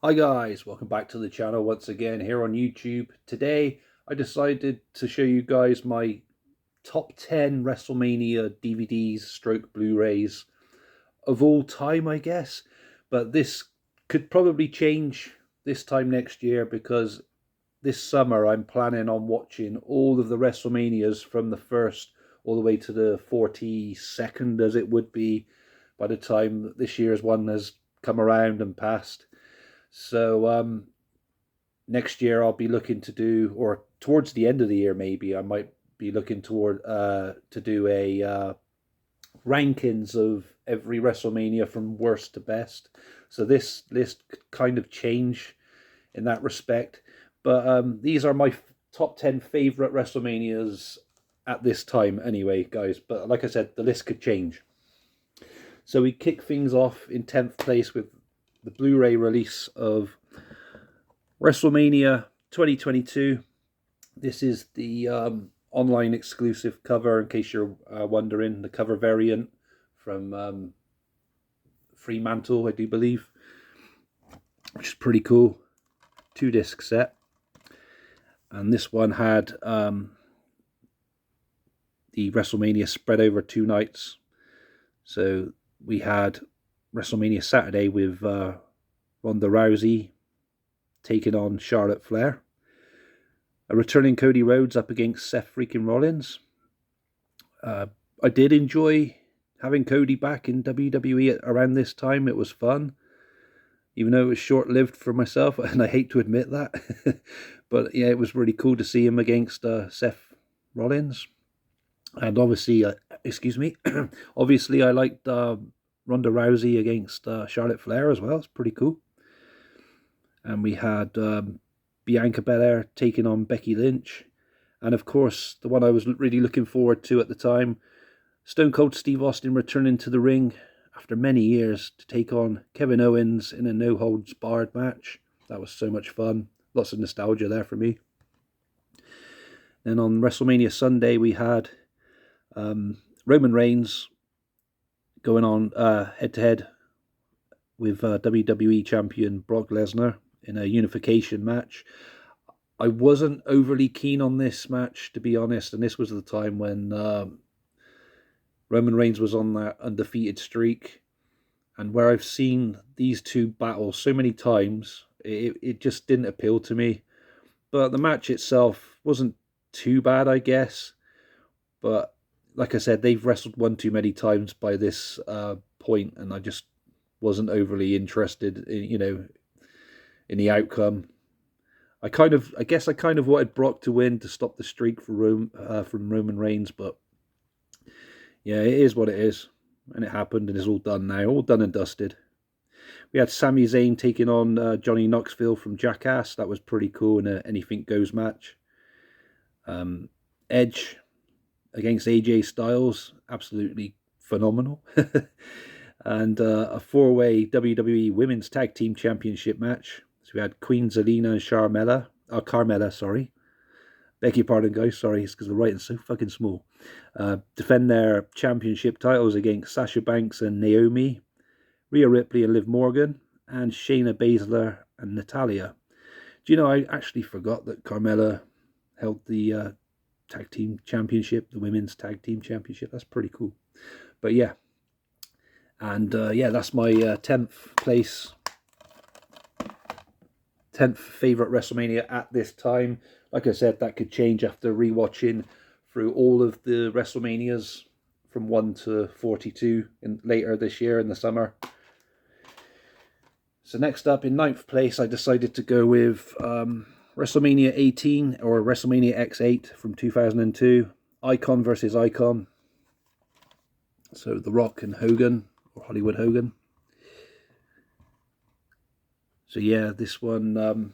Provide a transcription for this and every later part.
Hi guys, welcome back to the channel once again here on YouTube. Today I decided to show you guys my top 10 WrestleMania DVDs stroke Blu-rays of all time, I guess. But this could probably change this time next year because this summer I'm planning on watching all of the WrestleManias from the first all the way to the 42nd, as it would be by the time this year's one has come around and passed. So next year I'll be looking to do, or towards the end of the year maybe, I might be looking toward to do a rankings of every WrestleMania from worst to best. So this list could kind of change in that respect. But these are my top 10 favorite WrestleManias at this time anyway, guys. But like I said, the list could change. So we kick things off in 10th place with the Blu-ray release of WrestleMania 2022. This is the online exclusive cover, in case you're wondering, the cover variant from Fremantle, I do believe, which is pretty cool. 2-disc set. And this one had the WrestleMania spread over 2 nights. So we had WrestleMania Saturday with Ronda Rousey taking on Charlotte Flair. A returning Cody Rhodes up against Seth freaking Rollins. I did enjoy having Cody back in WWE around this time. It was fun, even though it was short-lived for myself, and I hate to admit that. But yeah, it was really cool to see him against Seth Rollins. And obviously, obviously I liked Ronda Rousey against Charlotte Flair as well. It's pretty cool. And we had Bianca Belair taking on Becky Lynch. And of course, the one I was really looking forward to at the time, Stone Cold Steve Austin returning to the ring after many years to take on Kevin Owens in a no-holds-barred match. That was so much fun. Lots of nostalgia there for me. Then on WrestleMania Sunday, we had Roman Reigns going on head-to-head with WWE champion Brock Lesnar in a unification match. I wasn't overly keen on this match, to be honest, and this was the time when Roman Reigns was on that undefeated streak, and where I've seen these two battle so many times, it just didn't appeal to me. But the match itself wasn't too bad, I guess. But like I said, they've wrestled one too many times by this point, and I just wasn't overly interested in the outcome. I guess I kind of wanted Brock to win to stop the streak from Roman Reigns, but yeah, it is what it is, and it happened, and it's all done now, all done and dusted. We had Sami Zayn taking on Johnny Knoxville from Jackass. That was pretty cool in a Anything Goes match. Edge against AJ Styles, absolutely phenomenal. And a 4-way WWE Women's Tag Team Championship match. So we had Queen Zelina and Carmella, sorry. Beg your pardon, guys, sorry, it's because the writing's so fucking small. Defend their championship titles against Sasha Banks and Naomi, Rhea Ripley and Liv Morgan, and Shayna Baszler and Natalya. Do you know, I actually forgot that Carmella held the tag team championship, the women's tag team championship. That's pretty cool. But yeah. And yeah, that's my 10th favorite WrestleMania at this time. Like I said, that could change after rewatching through all of the WrestleManias from 1 to 42 later this year in the summer. So next up, in 9th place, I decided to go with WrestleMania 18 or WrestleMania X8 from 2002. Icon versus Icon. So The Rock and Hogan, or Hollywood Hogan. So yeah, this one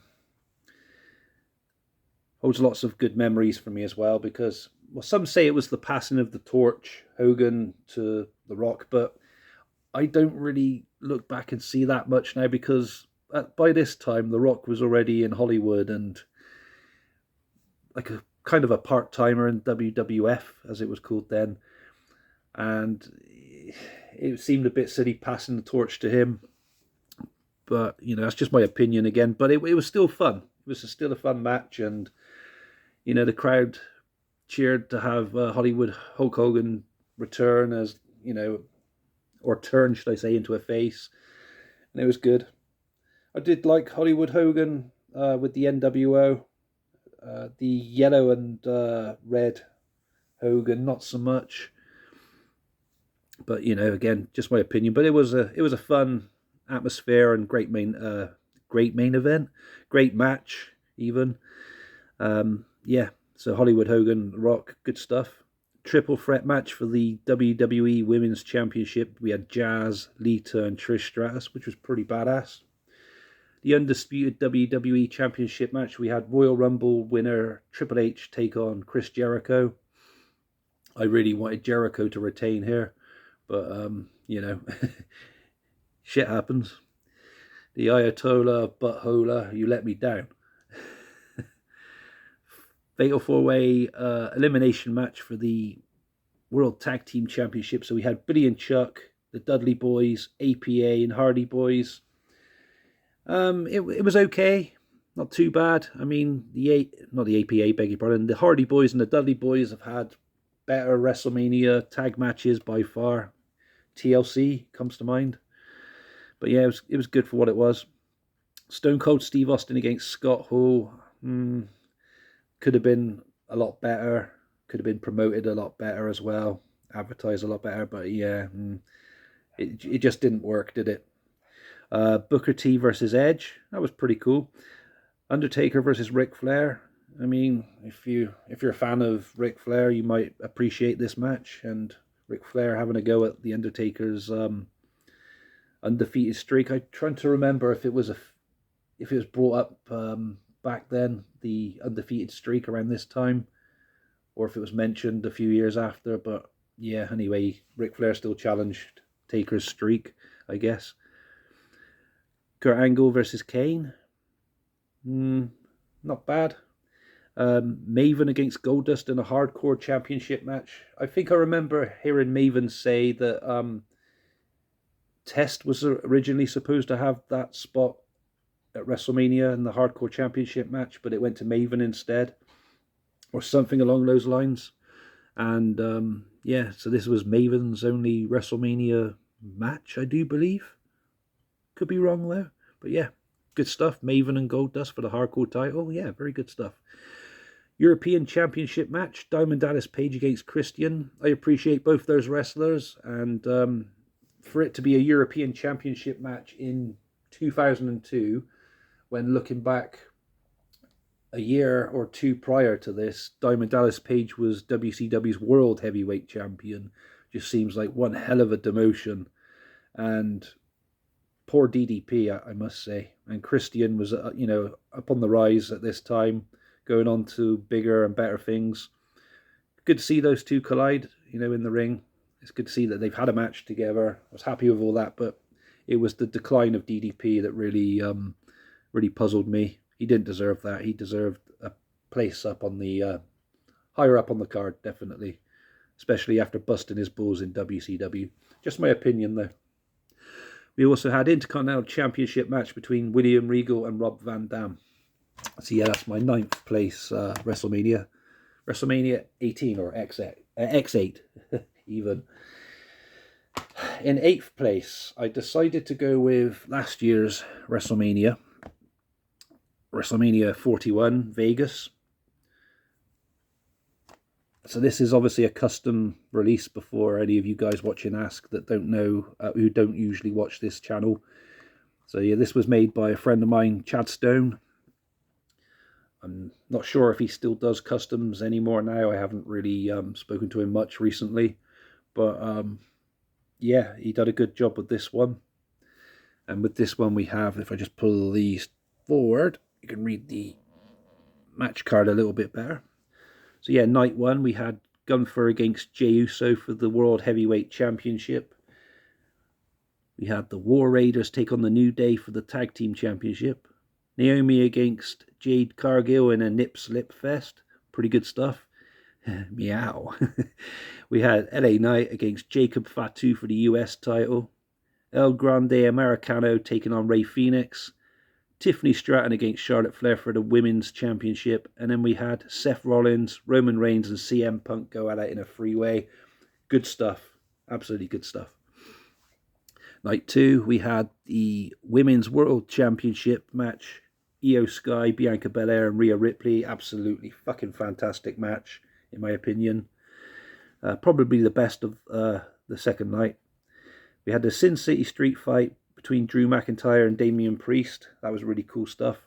holds lots of good memories for me as well, because, well, some say it was the passing of the torch, Hogan to The Rock, but I don't really look back and see that much now, because by this time The Rock was already in Hollywood and like a kind of a part-timer in WWF, as it was called then, and it seemed a bit silly passing the torch to him. But, you know, that's just my opinion again. But it was still fun. It was still a fun match. And, you know, the crowd cheered to have Hollywood Hulk Hogan return as, you know, or turn, should I say, into a face. And it was good. I did like Hollywood Hogan with the NWO. The yellow and red Hogan, not so much. But, you know, again, just my opinion. But it was a fun atmosphere and great main event, great match even. Yeah, so Hollywood Hogan, Rock, good stuff. Triple threat match for the WWE Women's Championship. We had Jazz, Lita, and Trish Stratus, which was pretty badass. The undisputed WWE Championship match, we had Royal Rumble winner Triple H take on Chris Jericho. I really wanted Jericho to retain here, but you know, shit happens. The Ayatollah Butthola, you let me down. Fatal 4-way elimination match for the World Tag Team Championship. So we had Billy and Chuck, the Dudley Boys, APA, and Hardy Boys. It was okay, not too bad. I mean, not the APA, beg your pardon. The Hardy Boys and the Dudley Boys have had better WrestleMania tag matches by far. TLC comes to mind, but yeah, it was good for what it was. Stone Cold Steve Austin against Scott Hall. Could have been a lot better. Could have been promoted a lot better as well, advertised a lot better. But yeah, it just didn't work, did it? Booker T versus Edge, that was pretty cool. Undertaker versus Ric Flair. I mean, if you're a fan of Ric Flair, you might appreciate this match. And Ric Flair having a go at the Undertaker's undefeated streak. I'm trying to remember if it was brought up back then, the undefeated streak around this time, or if it was mentioned a few years after. But yeah, anyway, Ric Flair still challenged Taker's streak, I guess. Kurt Angle versus Kane. Not bad. Maven against Goldust in a hardcore championship match. I think I remember hearing Maven say that Test was originally supposed to have that spot at WrestleMania in the hardcore championship match, but it went to Maven instead, or something along those lines. And yeah, so this was Maven's only WrestleMania match, I do believe. Could be wrong though, but yeah, good stuff. Maven and Goldust for the hardcore title. Yeah, very good stuff. European Championship match, Diamond Dallas Page against Christian. I appreciate both those wrestlers, and for it to be a European Championship match in 2002, when looking back a year or two prior to this, Diamond Dallas Page was WCW's World Heavyweight Champion. Just seems like one hell of a demotion. And poor DDP, I must say. And Christian was, you know, up on the rise at this time, going on to bigger and better things. Good to see those two collide, you know, in the ring. It's good to see that they've had a match together. I was happy with all that, but it was the decline of DDP that really, really puzzled me. He didn't deserve that. He deserved a place up on the, higher up on the card, definitely. Especially after busting his balls in WCW. Just my opinion, though. We also had Intercontinental Championship match between William Regal and Rob Van Dam. So yeah, that's my 9th place WrestleMania. WrestleMania 18 or X8 even. In 8th place, I decided to go with last year's WrestleMania. WrestleMania 41, Vegas. So this is obviously a custom release before any of you guys watching Ask that don't know, who don't usually watch this channel. So yeah, this was made by a friend of mine, Chad Stone. I'm not sure if he still does customs anymore now. I haven't really spoken to him much recently. But yeah, he did a good job with this one. And with this one we have, if I just pull these forward, you can read the match card a little bit better. So yeah, night 1, we had Gunther against Jey Uso for the World Heavyweight Championship. We had the War Raiders take on the New Day for the Tag Team Championship. Naomi against Jade Cargill in a nip-slip fest. Pretty good stuff. Meow. We had LA Knight against Jacob Fatu for the US title. El Grande Americano taking on Rey Fenix. Tiffany Stratton against Charlotte Flair for the Women's Championship. And then we had Seth Rollins, Roman Reigns, and CM Punk go at it in a three-way. Good stuff. Absolutely good stuff. Night 2, we had the Women's World Championship match. Io Sky, Bianca Belair, and Rhea Ripley. Absolutely fucking fantastic match, in my opinion. Probably the best of the second night. We had the Sin City Street fight between Drew McIntyre and Damian Priest. That was really cool stuff.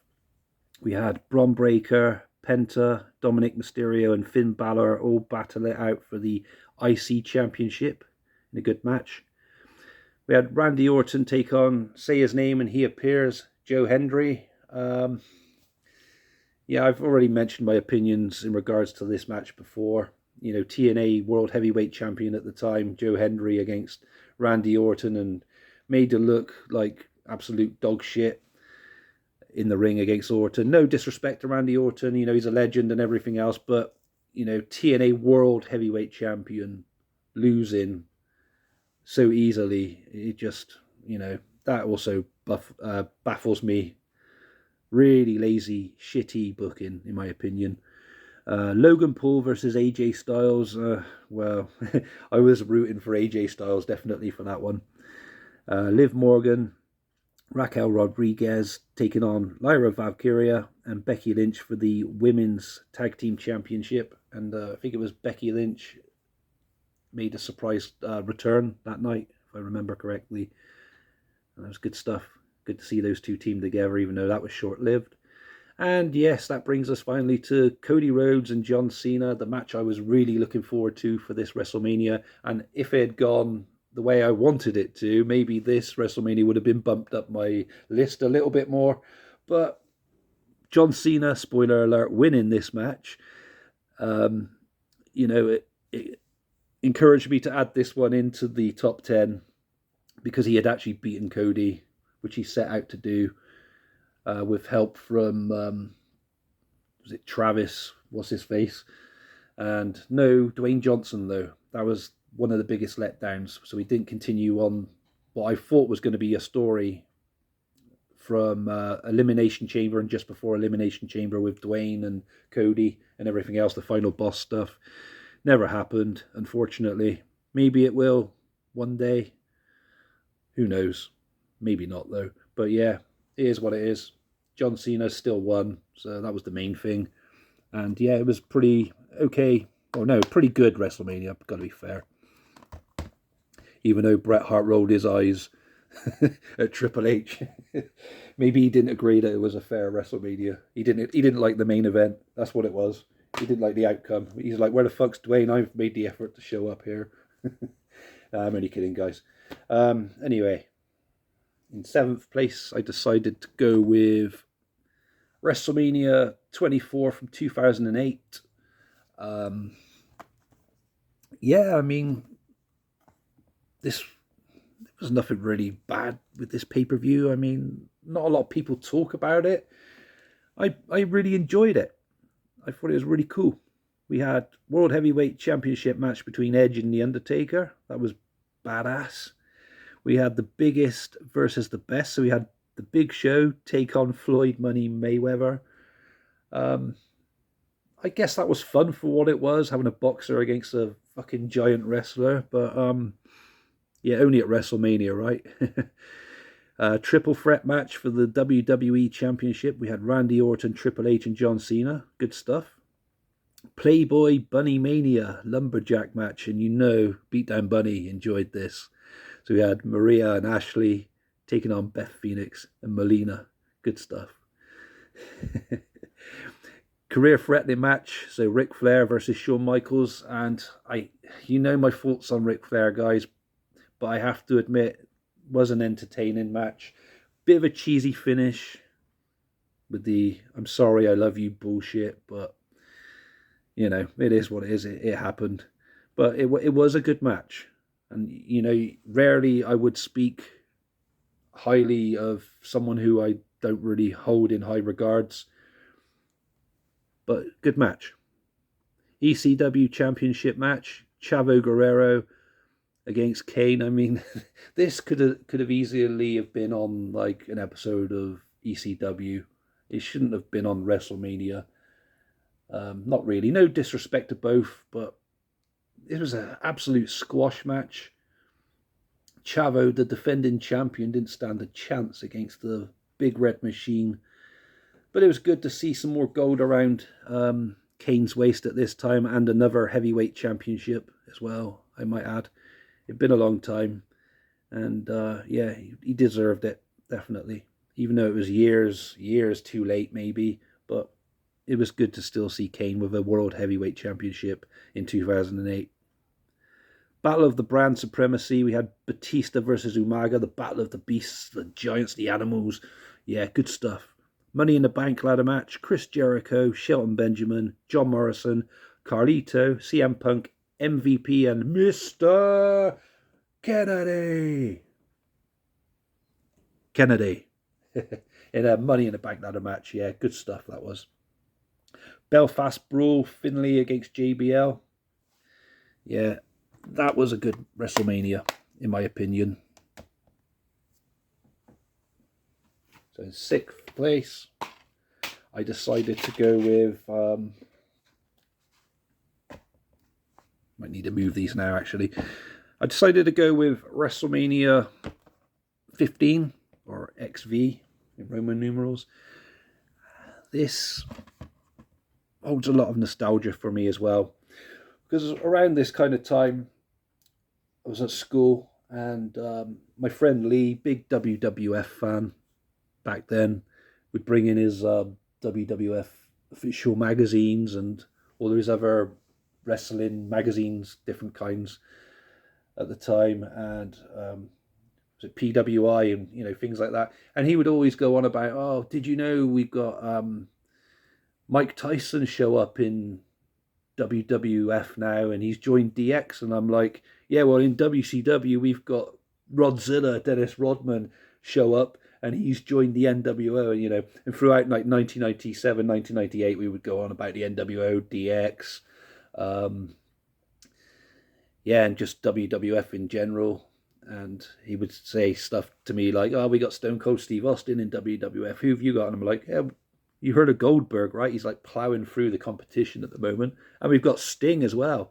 We had Bron Breakker, Penta, Dominic Mysterio, and Finn Balor all battle it out for the IC Championship in a good match. We had Randy Orton take on, say his name and he appears, Joe Hendry. Yeah, I've already mentioned my opinions in regards to this match before. You know, TNA World Heavyweight Champion at the time, Joe Hendry against Randy Orton, and made it look like absolute dog shit in the ring against Orton. No disrespect to Randy Orton, you know, he's a legend and everything else, but, you know, TNA World Heavyweight Champion losing so easily, it just, you know, that also baffles me. Really lazy, shitty booking, in my opinion. Logan Paul versus AJ Styles. Well, I was rooting for AJ Styles, definitely, for that one. Liv Morgan, Raquel Rodriguez taking on Lyra Valkyria and Becky Lynch for the Women's Tag Team Championship. And I think it was Becky Lynch made a surprise return that night, if I remember correctly. And that was good stuff. Good to see those two team together, even though that was short-lived. And yes, that brings us finally to Cody Rhodes and John Cena, the match I was really looking forward to for this WrestleMania. And if it had gone the way I wanted it to, maybe this WrestleMania would have been bumped up my list a little bit more. But John Cena, spoiler alert, winning this match, you know, it encouraged me to add this one into the top 10 because he had actually beaten Cody, which he set out to do, with help from, was it Travis, what's his face? And no, Dwayne Johnson, though. That was one of the biggest letdowns. So he didn't continue on what I thought was going to be a story from Elimination Chamber and just before Elimination Chamber with Dwayne and Cody and everything else, the final boss stuff. Never happened, unfortunately. Maybe it will one day. Who knows? Maybe not, though. But yeah, it is what it is. John Cena still won, so that was the main thing. And yeah, it was pretty okay. Oh no, pretty good WrestleMania, gotta be fair. Even though Bret Hart rolled his eyes at Triple H. Maybe he didn't agree that it was a fair WrestleMania. He didn't like the main event. That's what it was. He didn't like the outcome. He's like, where the fuck's Dwayne? I've made the effort to show up here. I'm only kidding, guys. Anyway, in 7th place, I decided to go with WrestleMania 24 from 2008. Yeah, I mean, there was nothing really bad with this pay-per-view. I mean, not a lot of people talk about it. I really enjoyed it. I thought it was really cool. We had World Heavyweight Championship match between Edge and The Undertaker. That was badass. We had the biggest versus the best. So we had the Big Show take on Floyd Money Mayweather. I guess that was fun for what it was, having a boxer against a fucking giant wrestler. But yeah, only at WrestleMania, right? Triple threat match for the WWE Championship. We had Randy Orton, Triple H, and John Cena. Good stuff. Playboy Bunny Mania lumberjack match, and you know Beatdown Bunny enjoyed this. So we had Maria and Ashley taking on Beth Phoenix and Melina. Good stuff. Career threatening match. So Ric Flair versus Shawn Michaels, and you know my thoughts on Ric Flair, guys, but I have to admit, it was an entertaining match. Bit of a cheesy finish with the "I'm sorry, I love you" bullshit, but you know, it is what it is. It happened. But it was a good match. And, you know, rarely I would speak highly of someone who I don't really hold in high regards. But good match. ECW Championship match. Chavo Guerrero against Kane. I mean, this could have easily have been on like an episode of ECW. It shouldn't have been on WrestleMania. Not really. No disrespect to both, but it was an absolute squash match. Chavo, the defending champion, didn't stand a chance against the Big Red Machine. But it was good to see some more gold around Kane's waist at this time, and another heavyweight championship as well, I might add. It'd been a long time, and yeah, he deserved it, definitely. Even though it was years too late, maybe, but it was good to still see Kane with a World Heavyweight Championship in 2008. Battle of the Brand Supremacy, we had Batista versus Umaga, the Battle of the Beasts, the Giants, the Animals. Yeah, good stuff. Money in the Bank ladder match, Chris Jericho, Shelton Benjamin, John Morrison, Carlito, CM Punk, MVP, and Mr. Kennedy. In a Money in the Bank ladder match. Yeah, good stuff that was. Belfast Brawl, Finlay against JBL. Yeah, that was a good WrestleMania, in my opinion. So in 6th place, I decided to go with... might need to move these now, actually. I decided to go with WrestleMania 15, or XV in Roman numerals. This holds a lot of nostalgia for me as well, because around this kind of time I was at school, and my friend Lee, big WWF fan back then, would bring in his WWF official magazines and all his other wrestling magazines, different kinds at the time, and was it PWI and things like that. And he would always go on about, oh, did you know we've got Mike Tyson show up in WWF now, and he's joined DX? And I'm like, yeah, well, in WCW we've got Rodzilla, Dennis Rodman, show up, and he's joined the NWO. And throughout like 1997, 1998, we would go on about the NWO, DX, and just WWF in general. And he would say stuff to me like, oh, we got Stone Cold Steve Austin in WWF. Who have you got? And I'm like, yeah, you heard of Goldberg, right? He's like plowing through the competition at the moment. And we've got Sting as well.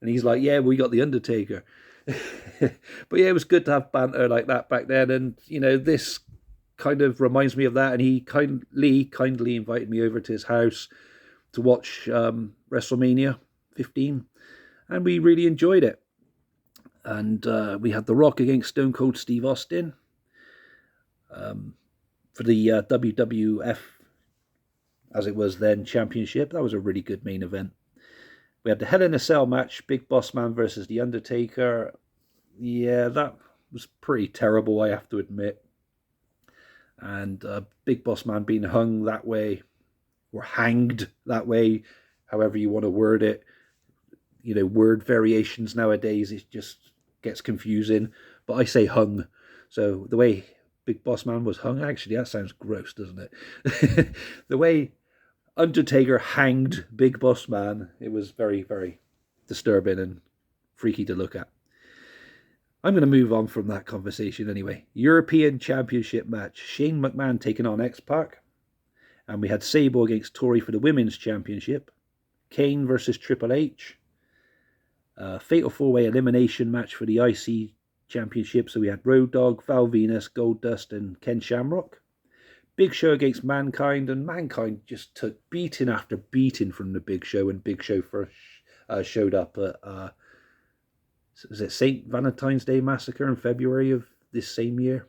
And he's like, yeah, we got The Undertaker. But yeah, it was good to have banter like that back then. And, this kind of reminds me of that. And he kindly invited me over to his house to watch WrestleMania 15. And we really enjoyed it. And we had The Rock against Stone Cold Steve Austin for the WWF, as it was then, championship. That was a really good main event. We had the Hell in a Cell match, Big Boss Man versus The Undertaker. Yeah, that was pretty terrible, I have to admit. And Big Boss Man being hung that way, or hanged that way, however you want to word it. Word variations nowadays, it just gets confusing. But I say hung. So the way Big Boss Man was hung, actually, that sounds gross, doesn't it? The way Undertaker hanged Big Boss Man, it was very, very disturbing and freaky to look at. I'm going to move on from that conversation anyway. European Championship match, Shane McMahon taking on X-Pac. And we had Sable against Tori for the Women's Championship. Kane versus Triple H. Fatal 4-way elimination match for the IC Championship. So we had Road Dogg, Val Venus, Goldust, and Ken Shamrock. Big Show against Mankind, and Mankind just took beating after beating from the Big Show when Big Show first showed up at was it St. Valentine's Day Massacre in February of this same year.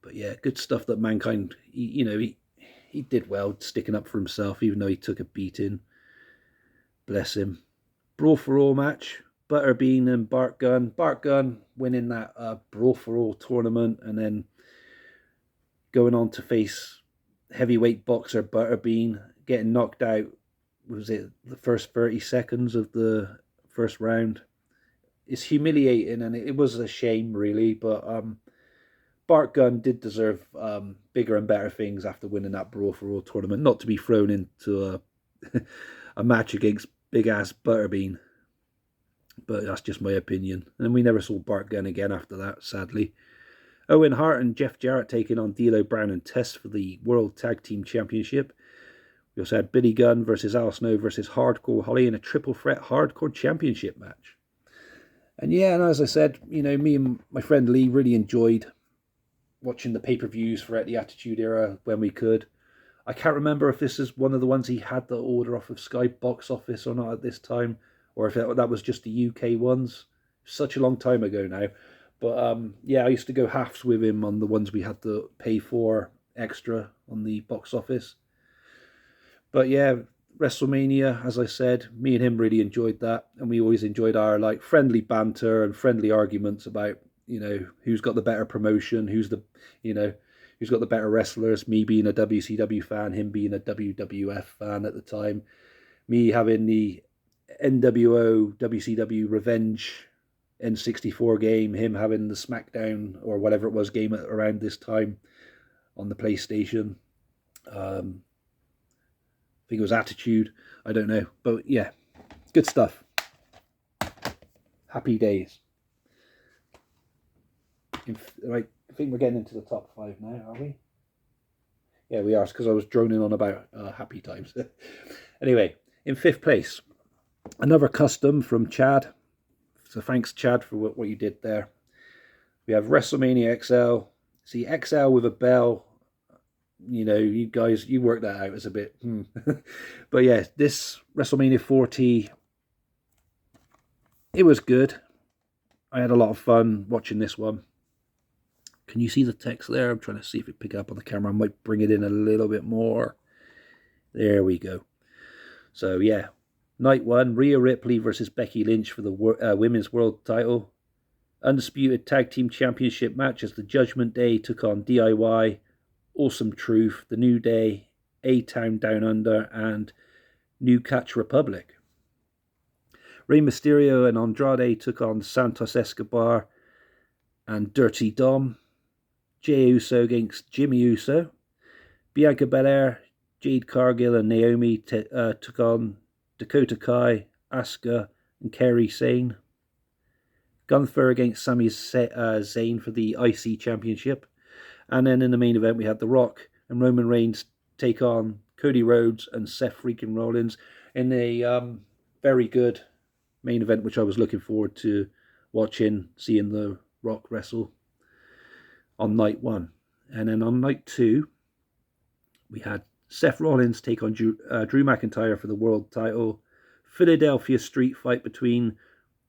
But yeah, good stuff that Mankind, he did well sticking up for himself, even though he took a beating. Bless him. Brawl for All match, Butterbean and Bart Gunn. Bart Gunn winning that Brawl for All tournament, and then going on to face heavyweight boxer Butterbean, getting knocked out, was it the first 30 seconds of the first round? It's humiliating, and it was a shame, really, but Bart Gunn did deserve bigger and better things after winning that Brawl for All tournament, not to be thrown into a match against big-ass Butterbean. but that's just my opinion. And we never saw Bart Gunn again after that, sadly. Owen Hart and Jeff Jarrett taking on D'Lo Brown and Test for the World Tag Team Championship. We also had Billy Gunn versus Al Snow versus Hardcore Holly in a triple threat hardcore championship match. And yeah, and as I said, me and my friend Lee really enjoyed watching the pay-per-views throughout the Attitude Era when we could. I can't remember if this is one of the ones he had the order off of Sky Box Office or not at this time, or if that was just the UK ones. Such a long time ago now. But yeah, I used to go halves with him on the ones we had to pay for extra on the box office. But yeah, WrestleMania, as I said, me and him really enjoyed that, and we always enjoyed our friendly banter and friendly arguments about who's got the better promotion, who's got the better wrestlers. Me being a WCW fan, him being a WWF fan at the time, me having the NWO WCW Revenge N64 game, him having the SmackDown or whatever it was game around this time on the PlayStation. I think it was Attitude. I don't know. But yeah, good stuff. Happy days. Right, I think we're getting into the top 5 now, are we? Yeah, we are, because I was droning on about happy times. Anyway, in 5th place, another custom from Chad. So thanks, Chad, for what you did there. We have WrestleMania XL. See, XL with a bell. You guys, you worked that out as a bit. But yeah, this WrestleMania 40, it was good. I had a lot of fun watching this one. Can you see the text there? I'm trying to see if it pick up on the camera. I might bring it in a little bit more. There we go. So yeah, night 1, Rhea Ripley versus Becky Lynch for the Women's World Title. Undisputed Tag Team Championship match as the Judgment Day took on DIY, Awesome Truth, The New Day, A-Town Down Under, and New Catch Republic. Rey Mysterio and Andrade took on Santos Escobar and Dirty Dom. Jey Uso against Jimmy Uso. Bianca Belair, Jade Cargill and Naomi took on Dakota Kai, Asuka, and Kairi Sane. Gunther against Sami Zayn for the IC Championship. And then in the main event, we had The Rock and Roman Reigns take on Cody Rhodes and Seth freaking Rollins in a very good main event, which I was looking forward to watching, seeing The Rock wrestle on night 1. And then on night 2, we had Seth Rollins take on Drew McIntyre for the world title. Philadelphia street fight between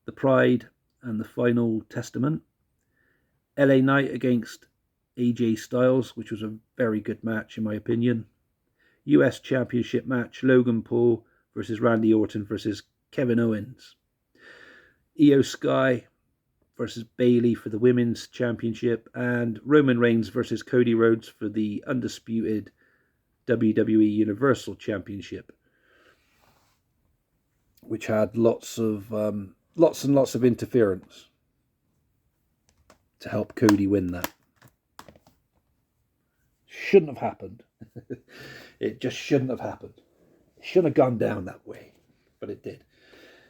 the Pride and the Final Testament. LA Knight against AJ Styles, which was a very good match in my opinion. US Championship match, Logan Paul versus Randy Orton versus Kevin Owens. Io Sky versus Bayley for the Women's Championship, and Roman Reigns versus Cody Rhodes for the undisputed WWE Universal Championship, which had lots and lots of interference to help Cody win that. Shouldn't have happened. It just shouldn't have happened. It shouldn't have gone down that way, but it did.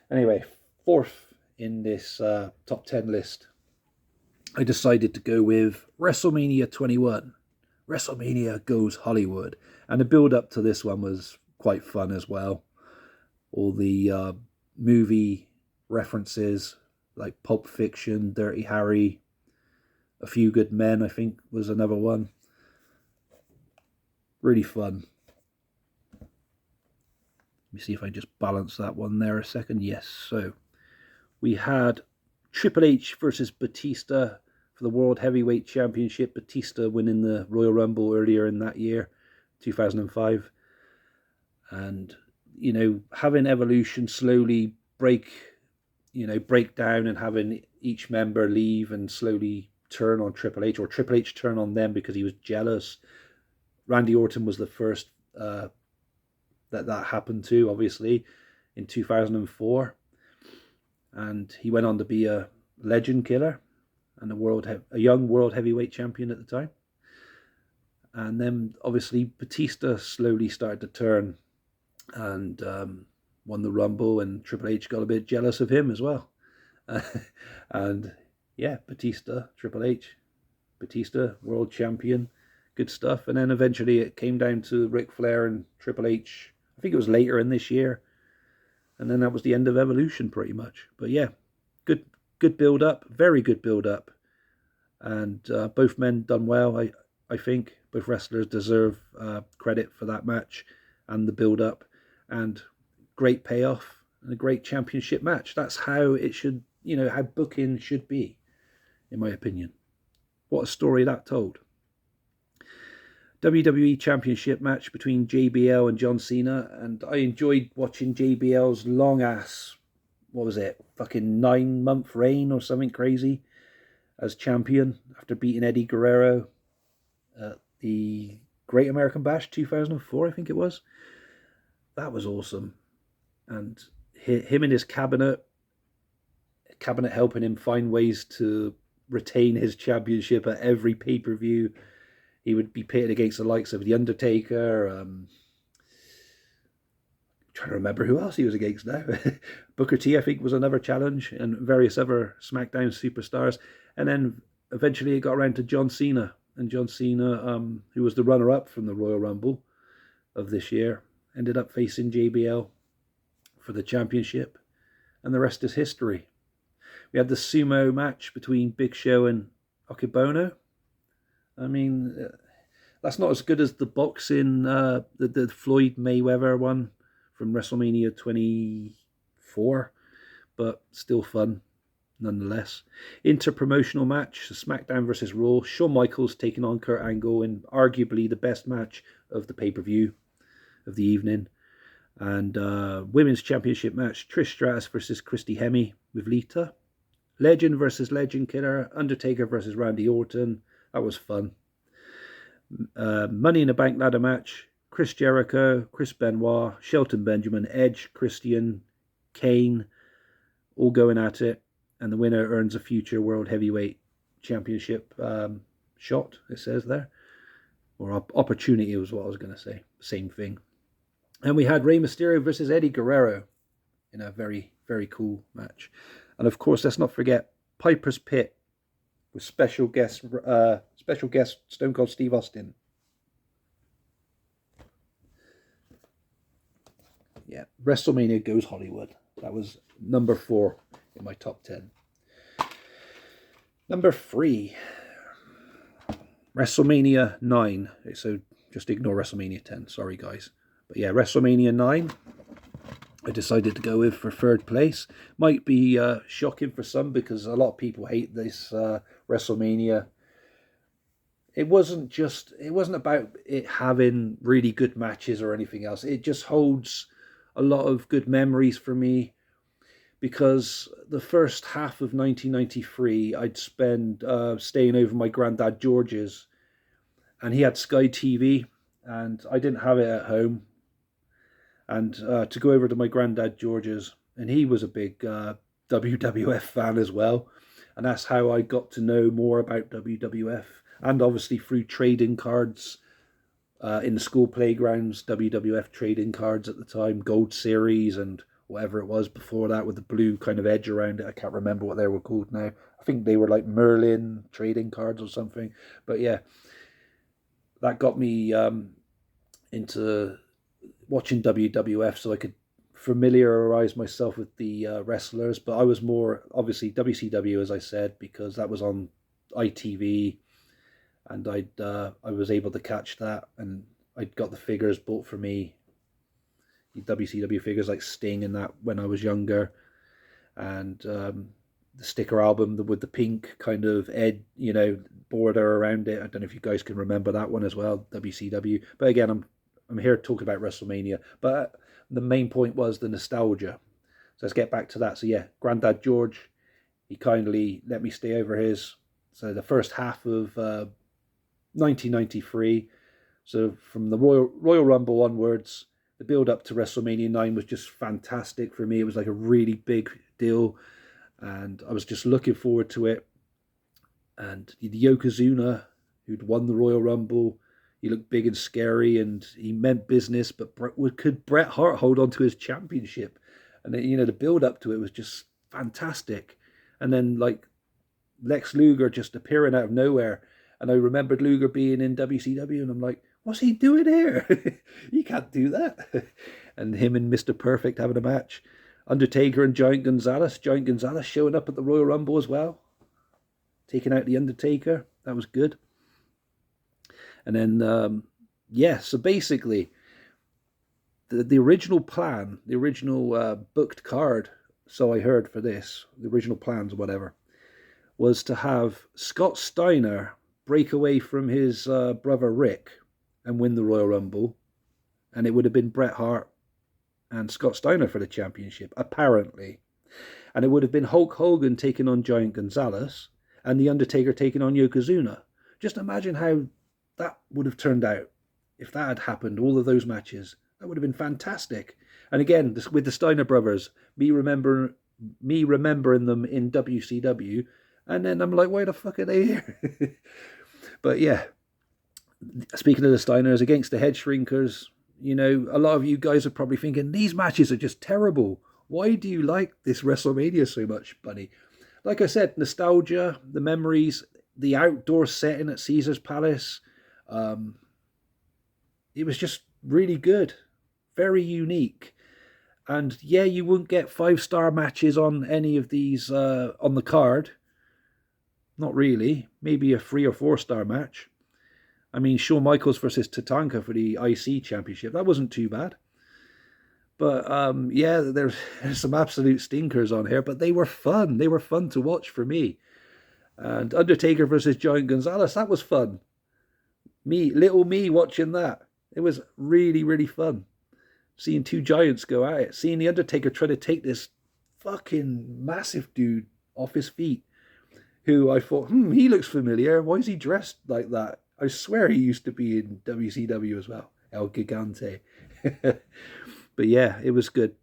Anyway, 4th in this top 10 list, I decided to go with WrestleMania 21. WrestleMania Goes Hollywood. And the build-up to this one was quite fun as well. All the movie references, like Pulp Fiction, Dirty Harry, A Few Good Men, I think, was another one. Really fun. Let me see if I just balance that one there a second. Yes, so we had Triple H versus Batista for the World Heavyweight Championship. Batista winning the Royal Rumble earlier in that year, 2005. And, having Evolution slowly break down and having each member leave and slowly turn on Triple H, or Triple H turn on them because he was jealous. Randy Orton was the first that happened to, obviously, in 2004. And he went on to be a legend killer and a young world heavyweight champion at the time. And then, obviously, Batista slowly started to turn and won the Rumble, and Triple H got a bit jealous of him as well. And yeah, Batista, Triple H, Batista, world champion, good stuff. And then eventually it came down to Ric Flair and Triple H. I think it was later in this year, and then that was the end of Evolution, pretty much. But yeah, good build up, very good build up, and both men done well. I think both wrestlers deserve credit for that match and the build up, and great payoff and a great championship match. That's how it should, how booking should be, in my opinion. What a story that told. WWE Championship match between JBL and John Cena, and I enjoyed watching JBL's long ass, what was it, fucking 9-month reign or something crazy as champion after beating Eddie Guerrero at the Great American Bash 2004, I think it was. That was awesome. And him in his cabinet helping him find ways to retain his championship at every pay-per-view. He would be pitted against the likes of The Undertaker. Trying to remember who else he was against now. Booker T, I think, was another challenge, and various other SmackDown superstars. And then eventually it got around to John Cena. And John Cena, who was the runner-up from the Royal Rumble of this year, ended up facing JBL for the championship. And the rest is history. We had the sumo match between Big Show and Akibono. I mean, that's not as good as the boxing, the Floyd Mayweather one from WrestleMania 24, but still fun nonetheless. Interpromotional match, SmackDown versus Raw. Shawn Michaels taking on Kurt Angle in arguably the best match of the pay-per-view of the evening. And women's championship match, Trish Stratus versus Christy Hemme with Lita. Legend versus Legend Killer, Undertaker versus Randy Orton. That was fun. Money in the Bank ladder match, Chris Jericho, Chris Benoit, Shelton Benjamin, Edge, Christian, Kane, all going at it. And the winner earns a future World Heavyweight Championship shot, it says there. Or opportunity was what I was going to say. Same thing. And we had Rey Mysterio versus Eddie Guerrero in a very, very cool match. And of course, let's not forget Piper's Pit with special guest Stone Cold Steve Austin. Yeah, WrestleMania goes Hollywood. That was number 4 in my top 10. Number 3, WrestleMania 9. So just ignore WrestleMania 10. Sorry, guys. But yeah, WrestleMania 9. I decided to go with for third place. Might be shocking for some because a lot of people hate this WrestleMania. It wasn't about it having really good matches or anything else. It just holds a lot of good memories for me because the first half of 1993 I'd spend staying over my granddad George's, and he had Sky TV and I didn't have it at home. And to go over to my granddad George's, and he was a big WWF fan as well. And that's how I got to know more about WWF. And obviously through trading cards in the school playgrounds, WWF trading cards at the time, Gold Series and whatever it was before that with the blue kind of edge around it. I can't remember what they were called now. I think they were like Merlin trading cards or something. But yeah, that got me into watching WWF so I could familiarize myself with the wrestlers. But I was more, obviously, WCW, as I said, because that was on ITV, and I was able to catch that, and I'd got the figures bought for me, the WCW figures like Sting and that when I was younger, and the sticker album with the pink kind of border around it. I don't know if you guys can remember that one as well, WCW. But again, I'm here talking about WrestleMania, but the main point was the nostalgia. So let's get back to that. So yeah, Granddad George, he kindly let me stay over his. So the first half of 1993, so from the Royal Rumble onwards, the build up to WrestleMania 9 was just fantastic for me. It was like a really big deal, and I was just looking forward to it. And Yokozuna, who'd won the Royal Rumble, he looked big and scary, and he meant business. But could Bret Hart hold on to his championship? And the build up to it was just fantastic. And then like Lex Luger just appearing out of nowhere. And I remembered Luger being in WCW, and I'm like, what's he doing here? He can't do that. And him and Mr. Perfect having a match. Undertaker and Giant Gonzalez. Giant Gonzalez showing up at the Royal Rumble as well, taking out the Undertaker. That was good. And then, so basically, the original plan, the original booked card, so I heard for this, the original plans or whatever, was to have Scott Steiner break away from his brother Rick and win the Royal Rumble. And it would have been Bret Hart and Scott Steiner for the championship, apparently. And it would have been Hulk Hogan taking on Giant Gonzalez and The Undertaker taking on Yokozuna. Just imagine how that would have turned out if that had happened, all of those matches. That would have been fantastic. And again, with the Steiner brothers, me remembering them in WCW, and then I'm like, why the fuck are they here? But yeah, speaking of the Steiners against the Head Shrinkers, you know, a lot of you guys are probably thinking, these matches are just terrible. Why do you like this WrestleMania so much, buddy? Like I said, nostalgia, the memories, the outdoor setting at Caesar's Palace. It was just really good. Very unique. And yeah, you wouldn't get 5-star matches on any of these on the card. Not really. Maybe a 3 or 4-star match. I mean, Shawn Michaels versus Tatanka for the IC Championship. That wasn't too bad. But yeah, there's some absolute stinkers on here, but they were fun. They were fun to watch for me. And Undertaker versus Giant Gonzalez, that was fun. Little me watching that. It was really, really fun. Seeing two giants go at it. Seeing the Undertaker try to take this fucking massive dude off his feet. Who I thought, he looks familiar. Why is he dressed like that? I swear he used to be in WCW as well. El Gigante. But yeah, it was good.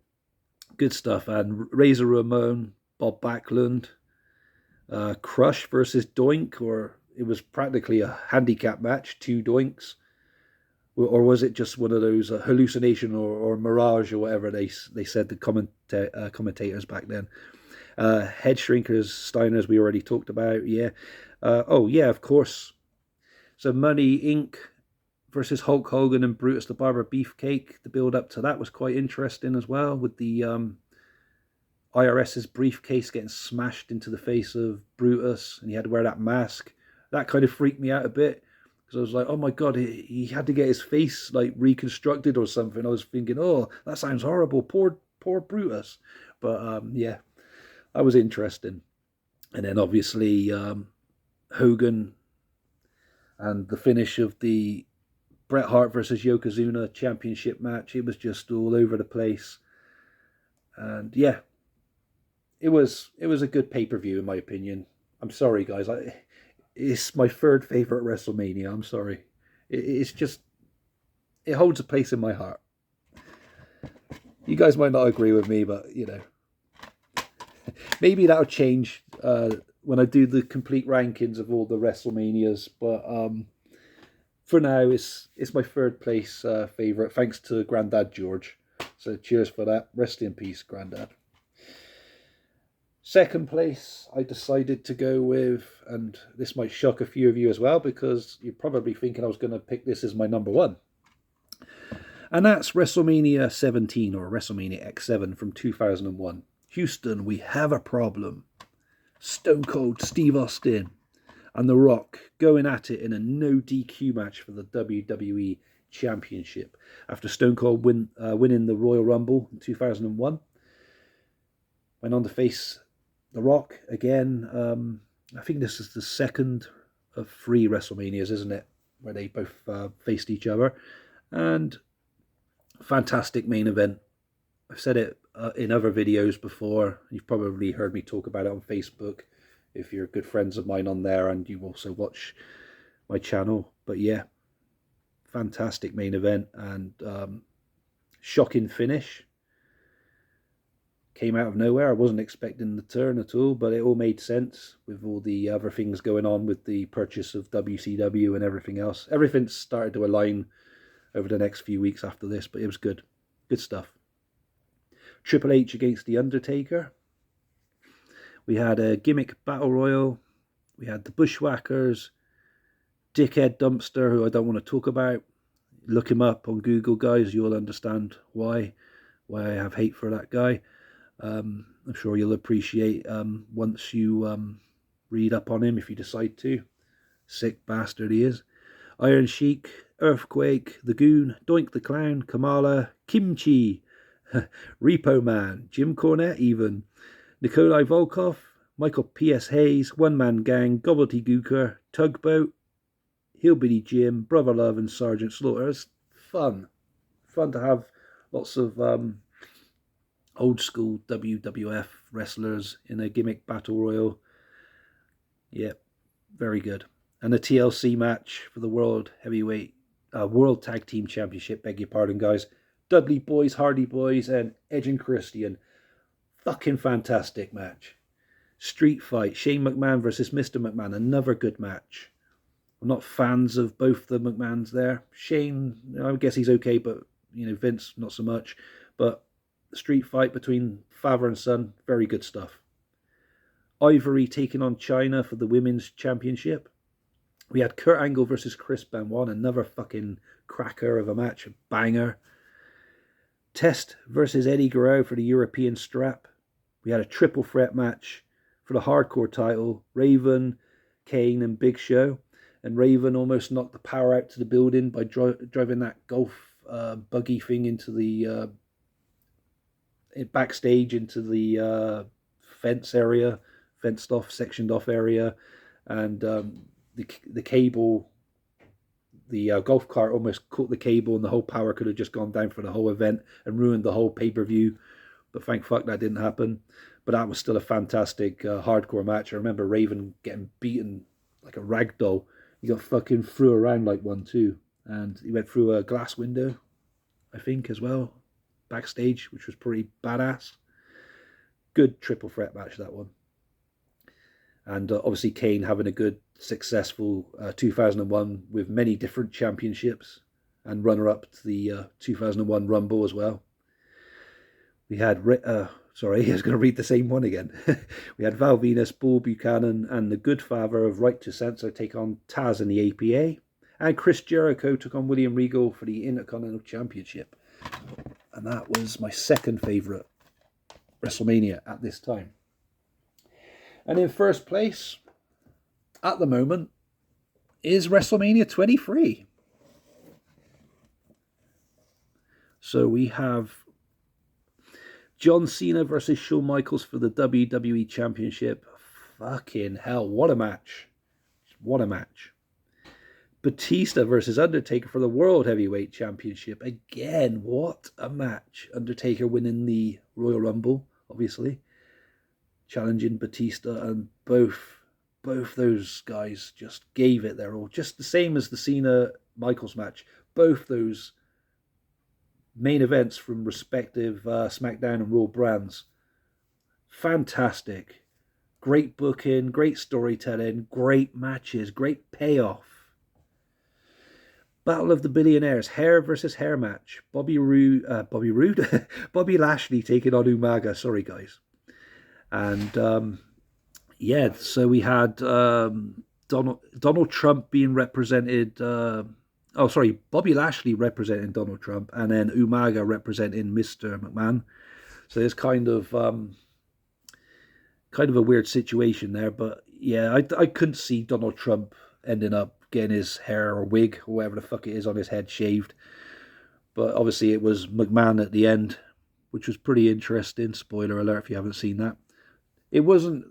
Good stuff. And Razor Ramon, Bob Backlund, Crush versus Doink, or it was practically a handicap match, 2 Doinks. Or was it just one of those hallucination or mirage or whatever they said, the commentators back then. Head Shrinkers, Steiners, we already talked about, yeah. Of course. So Money Inc. versus Hulk Hogan and Brutus the Barber Beefcake. The build up to that was quite interesting as well, with the IRS's briefcase getting smashed into the face of Brutus, and he had to wear that mask. That kind of freaked me out a bit, because I was like, oh my god, he had to get his face like reconstructed or something. I was thinking, oh, that sounds horrible. Poor Brutus. But yeah, that was interesting. And then obviously Hogan and the finish of the Bret Hart versus Yokozuna championship match. It was just all over the place. And yeah, it was a good pay-per-view in my opinion. I'm sorry, guys. It's my 3rd favorite WrestleMania. I'm sorry. It's just, it holds a place in my heart. You guys might not agree with me, but you know, maybe that'll change when I do the complete rankings of all the WrestleManias. But for now, it's my 3rd place favorite, thanks to Grandad George. So cheers for that. Rest in peace, Grandad. 2nd place, I decided to go with, and this might shock a few of you as well, because you're probably thinking I was going to pick this as my number 1. And that's WrestleMania 17, or WrestleMania X7 from 2001. Houston, we have a problem. Stone Cold Steve Austin and The Rock going at it in a no DQ match for the WWE Championship after Stone Cold winning the Royal Rumble in 2001. Went on to face The Rock again. I think this is the 2nd of 3 WrestleManias, isn't it? Where they both faced each other. And fantastic main event. I've said it in other videos before. You've probably heard me talk about it on Facebook if you're good friends of mine on there and you also watch my channel. But yeah, fantastic main event and shocking finish. Came out of nowhere. I wasn't expecting the turn at all, but it all made sense with all the other things going on with the purchase of WCW and everything else. Everything started to align over the next few weeks after this, but it was good. Good stuff. Triple H against The Undertaker. We had a gimmick battle royal. We had the Bushwhackers, Dickhead Dumpster, who I don't want to talk about. Look him up on Google, guys. You'll understand why I have hate for that guy. I'm sure you'll appreciate once you read up on him if you decide to. Sick bastard he is. Iron Sheik, Earthquake, The Goon, Doink the Clown, Kamala, Kimchi, Repo Man, Jim Cornette even, Nikolai Volkov, Michael P.S. Hayes, One Man Gang, Gobbledygooker, Tugboat, Hillbilly Jim, Brother Love and Sergeant Slaughter. It's fun to have lots of old school WWF wrestlers in a gimmick battle royal. Yep, very good. And a TLC match for the World Tag Team Championship, beg your pardon, guys. Dudley Boys, Hardy Boys, and Edge and Christian. Fucking fantastic match. Street fight, Shane McMahon versus Mr. McMahon, another good match. I'm not fans of both the McMahons there. Shane, I guess he's okay, but Vince, not so much. But the street fight between father and son, very good stuff. Ivory taking on China for the Women's Championship. We had Kurt Angle versus Chris Benoit, another fucking cracker of a match, a banger. Test versus Eddie Guerrero for the European strap. We had a triple threat match for the hardcore title, Raven, Kane and Big Show. And Raven almost knocked the power out to the building by driving that golf buggy thing into the backstage into the fenced off, sectioned off area, and the cable, the golf cart almost caught the cable, and the whole power could have just gone down for the whole event and ruined the whole pay-per-view. But thank fuck that didn't happen. But that was still a fantastic hardcore match. I remember Raven getting beaten like a rag doll. He got fucking threw around like one too, and he went through a glass window, I think, as well, backstage, which was pretty badass. Good triple threat match, that one. And obviously Kane having a good, successful 2001 with many different championships, and runner-up to the 2001 Rumble as well. We had, sorry, I was going to read the same one again. We had Val Venus, Bull Buchanan, and the good father of Right to Censor take on Taz in the APA. And Chris Jericho took on William Regal for the Intercontinental Championship. And that was my second favourite WrestleMania at this time. And in first place, at the moment, is WrestleMania 23. So we have John Cena versus Shawn Michaels for the WWE Championship. Fucking hell, what a match. What a match. Batista versus Undertaker for the World Heavyweight Championship. Again, what a match. Undertaker winning the Royal Rumble, obviously. Challenging Batista, and both those guys just gave it their all. Just the same as the Cena-Michaels match. Both those main events from respective SmackDown and Raw brands. Fantastic. Great booking, great storytelling, great matches, great payoff. Battle of the Billionaires, hair versus hair match. Bobby Lashley taking on Umaga. Sorry, guys. And yeah, so we had Donald Trump being represented. Bobby Lashley representing Donald Trump, and then Umaga representing Mr. McMahon. So there's kind of a weird situation there, but yeah, I couldn't see Donald Trump ending up getting his hair or wig or whatever the fuck it is on his head shaved. But obviously it was McMahon at the end, which was pretty interesting. Spoiler alert if you haven't seen that. It wasn't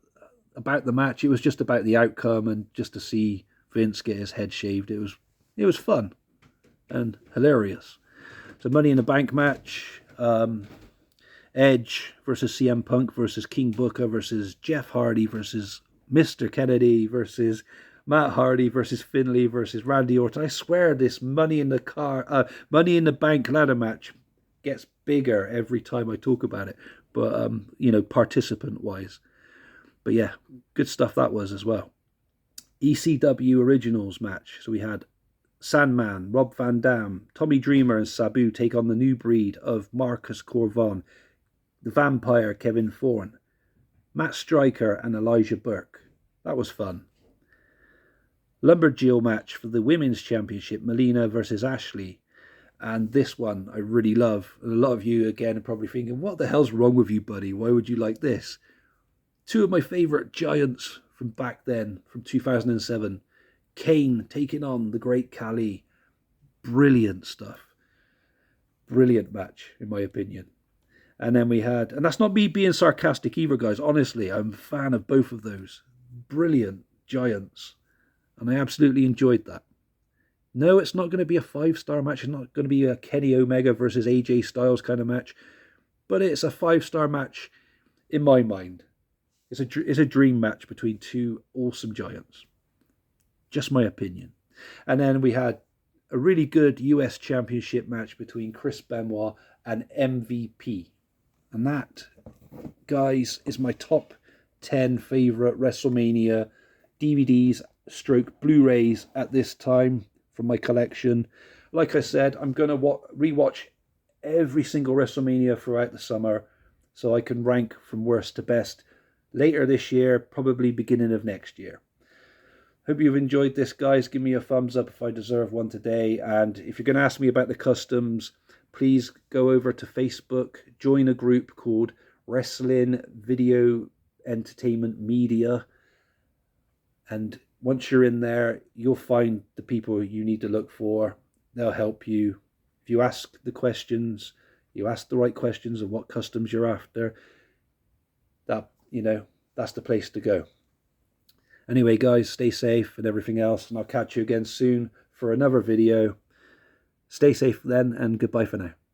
about the match, it was just about the outcome, and just to see Vince get his head shaved. It was fun and hilarious. So Money in the Bank match, Edge versus CM Punk versus King Booker versus Jeff Hardy versus Mr. Kennedy versus Matt Hardy versus Finlay versus Randy Orton. I swear this Money in the Bank ladder match gets bigger every time I talk about it, but participant wise. But yeah, good stuff that was as well. ECW Originals match. So we had Sandman, Rob Van Dam, Tommy Dreamer and Sabu take on the new breed of Marcus Corvon, the Vampire Kevin Thorne, Matt Striker and Elijah Burke. That was fun. Lumberjill match for the Women's Championship, Melina versus Ashley. And this one I really love. And a lot of you, again, are probably thinking, what the hell's wrong with you, buddy? Why would you like this? Two of my favourite giants from back then, from 2007. Kane taking on the Great Khali. Brilliant stuff. Brilliant match, in my opinion. And then we had, and that's not me being sarcastic either, guys. Honestly, I'm a fan of both of those. Brilliant giants. And I absolutely enjoyed that. No, it's not going to be a 5-star match. It's not going to be a Kenny Omega versus AJ Styles kind of match. But it's a 5-star match in my mind. It's a dream match between two awesome giants. Just my opinion. And then we had a really good US Championship match between Chris Benoit and MVP. And that, guys, is my top 10 favourite WrestleMania DVDs / Blu-rays at this time from my collection. Like I said, I'm going to rewatch every single WrestleMania throughout the summer so I can rank from worst to best later this year, probably beginning of next year. Hope you've enjoyed this, guys. Give me a thumbs up if I deserve one today. And if you're going to ask me about the customs, please go over to Facebook, join a group called Wrestling Video Entertainment Media. And once you're in there, you'll find the people you need to look for. They'll help you. If you ask the questions, you ask the right questions of what customs you're after, that's the place to go. Anyway, guys, stay safe and everything else, and I'll catch you again soon for another video. Stay safe then, and goodbye for now.